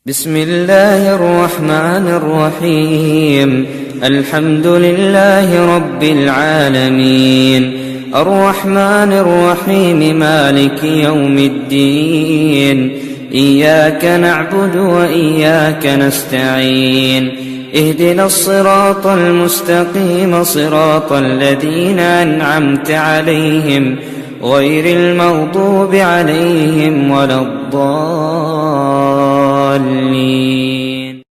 بسم الله الرحمن الرحيم. الحمد لله رب العالمين، الرحمن الرحيم، مالك يوم الدين. إياك نعبد وإياك نستعين، اهدنا الصراط المستقيم، صراط الذين أنعمت عليهم غير المغضوب عليهم ولا الضالين.